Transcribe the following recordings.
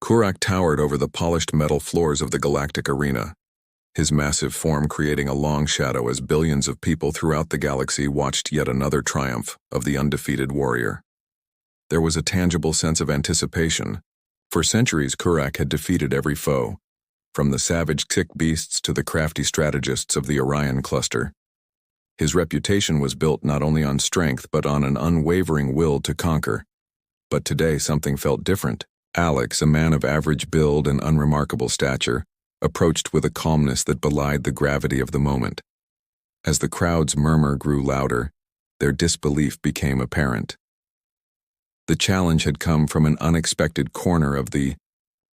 Kurak towered over the polished metal floors of the Galactic arena, his massive form creating a long shadow as billions of people throughout the galaxy watched yet another triumph of the undefeated warrior. There was a tangible sense of anticipation. For centuries, Kurak had defeated every foe, from the savage sick beasts to the crafty strategists of the Orion cluster. His reputation was built not only on strength but on an unwavering will to conquer. But today something felt different. Alex, a man of average build and unremarkable stature, approached with a calmness that belied the gravity of the moment. As the crowd's murmur grew louder, their disbelief became apparent. The challenge had come from an unexpected corner of the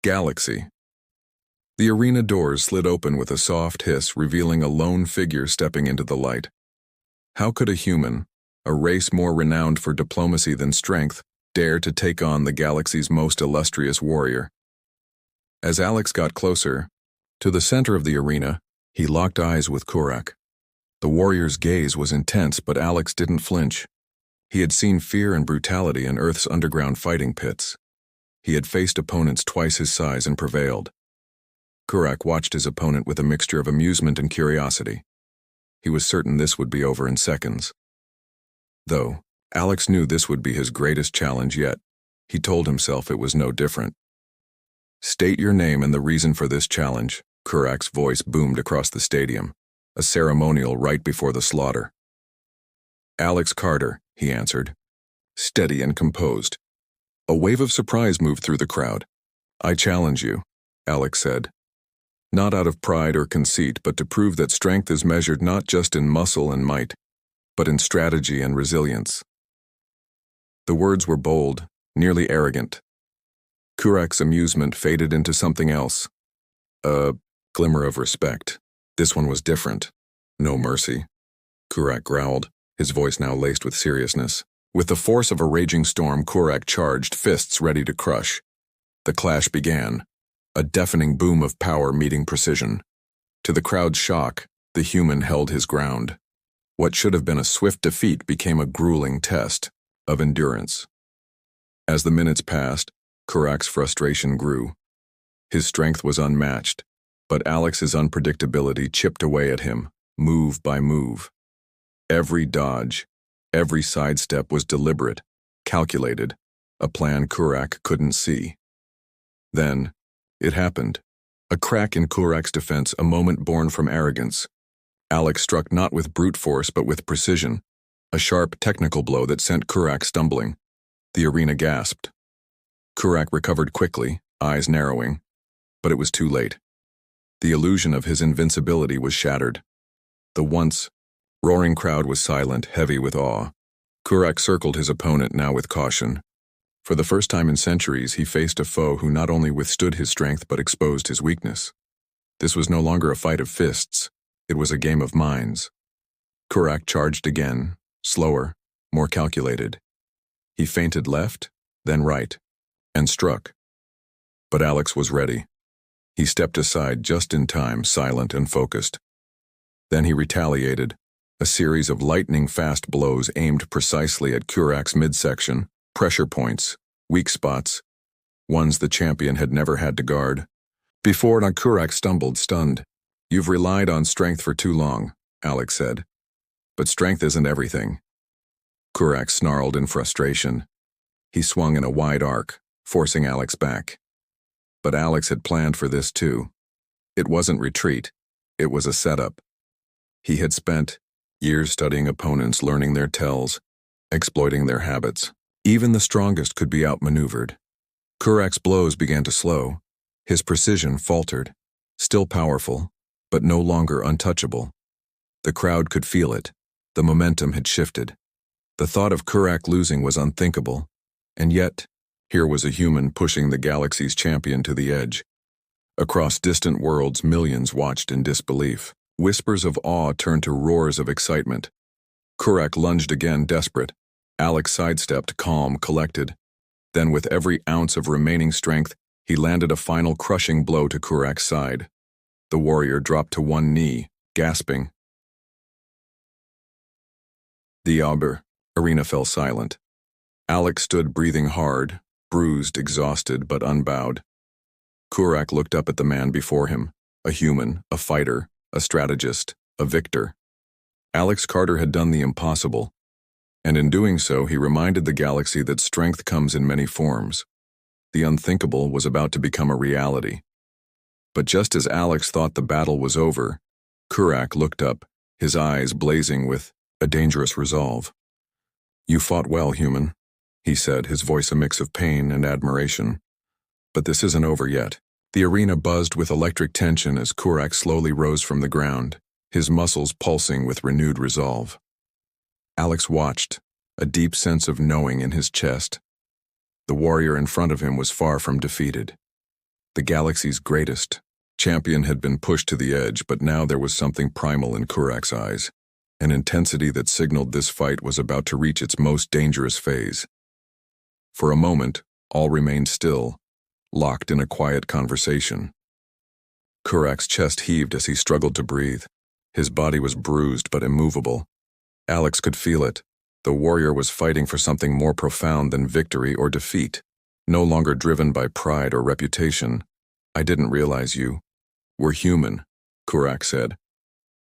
galaxy. The arena doors slid open with a soft hiss, revealing a lone figure stepping into the light. How could a human, a race more renowned for diplomacy than strength, dare to take on the galaxy's most illustrious warrior? As Alex got closer, to the center of the arena, he locked eyes with Kurak. The warrior's gaze was intense, but Alex didn't flinch. He had seen fear and brutality in Earth's underground fighting pits. He had faced opponents twice his size and prevailed. Kurak watched his opponent with a mixture of amusement and curiosity. He was certain this would be over in seconds. Though, Alex knew this would be his greatest challenge yet. He told himself it was no different. "State your name and the reason for this challenge," Kurak's voice boomed across the stadium, a ceremonial right before the slaughter. "Alex Carter," he answered, steady and composed. A wave of surprise moved through the crowd. "I challenge you," Alex said. "Not out of pride or conceit, but to prove that strength is measured not just in muscle and might, but in strategy and resilience." The words were bold, nearly arrogant. Kurak's amusement faded into something else. A glimmer of respect. This one was different. No mercy. Kurak growled, his voice now laced with seriousness. With the force of a raging storm, Kurak charged, fists ready to crush. The clash began, a deafening boom of power meeting precision. To the crowd's shock, the human held his ground. What should have been a swift defeat became a grueling test of endurance. As the minutes passed, Kurak's frustration grew. His strength was unmatched, but Alex's unpredictability chipped away at him, move by move. Every dodge, every sidestep was deliberate, calculated, a plan Kurak couldn't see. Then, it happened. A crack in Kurak's defense, a moment born from arrogance. Alex struck not with brute force but with precision, a sharp technical blow that sent Kurak stumbling. The arena gasped. Kurak recovered quickly, eyes narrowing, but it was too late. The illusion of his invincibility was shattered. The once roaring crowd was silent, heavy with awe. Kurak circled his opponent, now with caution. For the first time in centuries, he faced a foe who not only withstood his strength but exposed his weakness. This was no longer a fight of fists. It was a game of minds. Kurak charged again, slower, more calculated. He feinted left, then right, and struck. But Alex was ready. He stepped aside just in time, silent and focused. Then he retaliated, a series of lightning-fast blows aimed precisely at Kurak's midsection, pressure points, weak spots, ones the champion had never had to guard. Before Kurak stumbled, stunned. "You've relied on strength for too long," Alex said. "But strength isn't everything." Kurak snarled in frustration. He swung in a wide arc, forcing Alex back. But Alex had planned for this too. It wasn't retreat, it was a setup. He had spent years studying opponents, learning their tells, exploiting their habits. Even the strongest could be outmaneuvered. Kurak's blows began to slow. His precision faltered, still powerful, but no longer untouchable. The crowd could feel it. The momentum had shifted. The thought of Kurak losing was unthinkable, and yet, here was a human pushing the galaxy's champion to the edge. Across distant worlds, millions watched in disbelief. Whispers of awe turned to roars of excitement. Kurak lunged again, desperate. Alex sidestepped, calm, collected. Then, with every ounce of remaining strength, he landed a final crushing blow to Kurak's side. The warrior dropped to one knee, gasping. The arena fell silent. Alex stood breathing hard, bruised, exhausted, but unbowed. Kurak looked up at the man before him, a human, a fighter, a strategist, a victor. Alex Carter had done the impossible, and in doing so he reminded the galaxy that strength comes in many forms. The unthinkable was about to become a reality. But just as Alex thought the battle was over, Kurak looked up, his eyes blazing with a dangerous resolve. "You fought well, human," he said, his voice a mix of pain and admiration. "But this isn't over yet." The arena buzzed with electric tension as Kurak slowly rose from the ground, his muscles pulsing with renewed resolve. Alex watched, a deep sense of knowing in his chest. The warrior in front of him was far from defeated. The galaxy's greatest champion had been pushed to the edge, but now there was something primal in Kurak's eyes, an intensity that signaled this fight was about to reach its most dangerous phase. For a moment, all remained still, locked in a quiet conversation. Kurak's chest heaved as he struggled to breathe. His body was bruised but immovable. Alex could feel it. The warrior was fighting for something more profound than victory or defeat, no longer driven by pride or reputation. "I didn't realize you were human," Kurak said.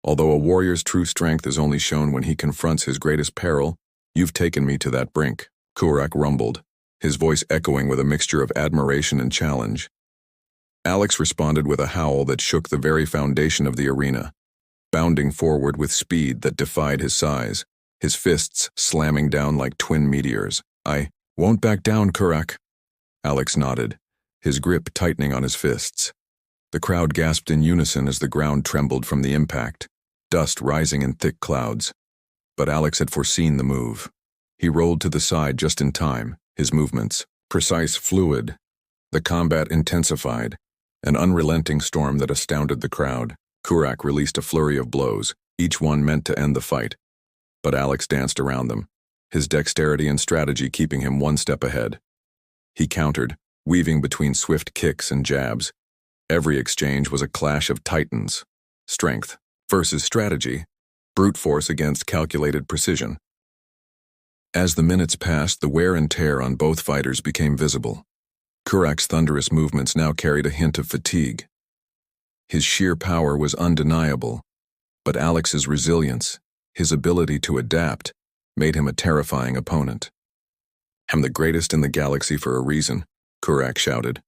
"Although a warrior's true strength is only shown when he confronts his greatest peril, you've taken me to that brink," Kurak rumbled, his voice echoing with a mixture of admiration and challenge. Alex responded with a howl that shook the very foundation of the arena, bounding forward with speed that defied his size, his fists slamming down like twin meteors. "I won't back down, Kurak." Alex nodded, his grip tightening on his fists. The crowd gasped in unison as the ground trembled from the impact, dust rising in thick clouds. But Alex had foreseen the move. He rolled to the side just in time, his movements precise, fluid. The combat intensified, an unrelenting storm that astounded the crowd. Kurak released a flurry of blows, each one meant to end the fight. But Alex danced around them, his dexterity and strategy keeping him one step ahead. He countered, weaving between swift kicks and jabs. Every exchange was a clash of titans, strength versus strategy, brute force against calculated precision. As the minutes passed, the wear and tear on both fighters became visible. Kurak's thunderous movements now carried a hint of fatigue. His sheer power was undeniable, but Alex's resilience, his ability to adapt, made him a terrifying opponent. "I'm the greatest in the galaxy for a reason," Kurak shouted.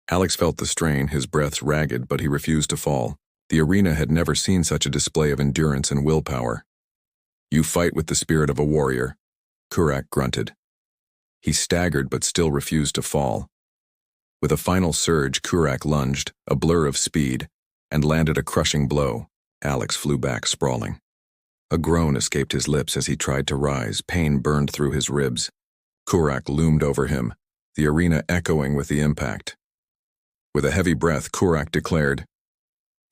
Alex felt the strain, his breaths ragged, but he refused to fall. The arena had never seen such a display of endurance and willpower. "You fight with the spirit of a warrior," Kurak grunted. He staggered but still refused to fall. With a final surge, Kurak lunged, a blur of speed, and landed a crushing blow. Alex flew back, sprawling. A groan escaped his lips as he tried to rise, pain burned through his ribs. Kurak loomed over him, the arena echoing with the impact. With a heavy breath, Kurak declared,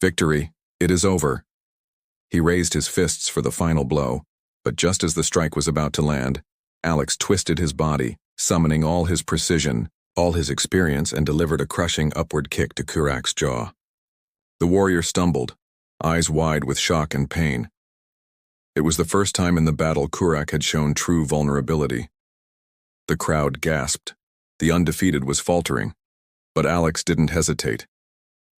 "Victory, it is over." He raised his fists for the final blow, but just as the strike was about to land, Alex twisted his body, summoning all his precision, all his experience, and delivered a crushing upward kick to Kurak's jaw. The warrior stumbled, eyes wide with shock and pain. It was the first time in the battle Kurak had shown true vulnerability. The crowd gasped. The undefeated was faltering, but Alex didn't hesitate.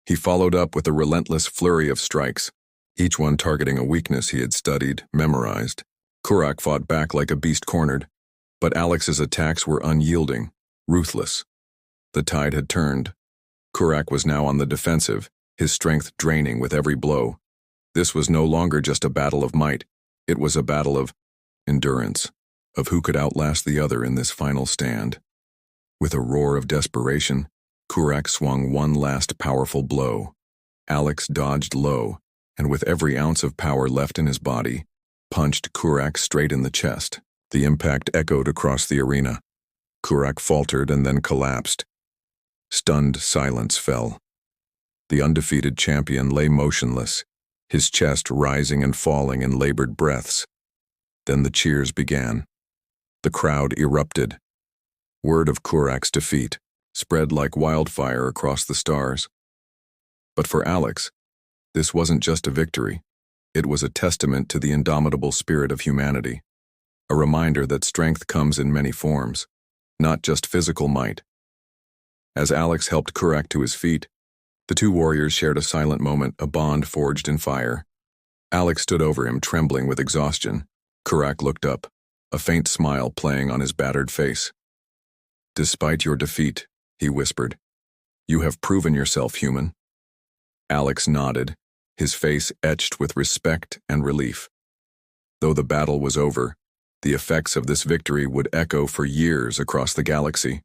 He followed up with a relentless flurry of strikes, each one targeting a weakness he had studied, memorized. Kurak fought back like a beast cornered, but Alex's attacks were unyielding, ruthless. The tide had turned. Kurak was now on the defensive, his strength draining with every blow. This was no longer just a battle of might, it was a battle of endurance, of who could outlast the other in this final stand. With a roar of desperation, Kurak swung one last powerful blow. Alex dodged low, and with every ounce of power left in his body, punched Kurak straight in the chest. The impact echoed across the arena. Kurak faltered and then collapsed. Stunned silence fell. The undefeated champion lay motionless, his chest rising and falling in labored breaths. Then the cheers began. The crowd erupted. Word of Kurak's defeat spread like wildfire across the stars. But for Alex, this wasn't just a victory. It was a testament to the indomitable spirit of humanity, a reminder that strength comes in many forms, not just physical might. As Alex helped Kurak to his feet, the two warriors shared a silent moment, a bond forged in fire. Alex stood over him, trembling with exhaustion. Kurak looked up, a faint smile playing on his battered face. "Despite your defeat," he whispered, "you have proven yourself human." Alex nodded, his face etched with respect and relief. Though the battle was over, the effects of this victory would echo for years across the galaxy.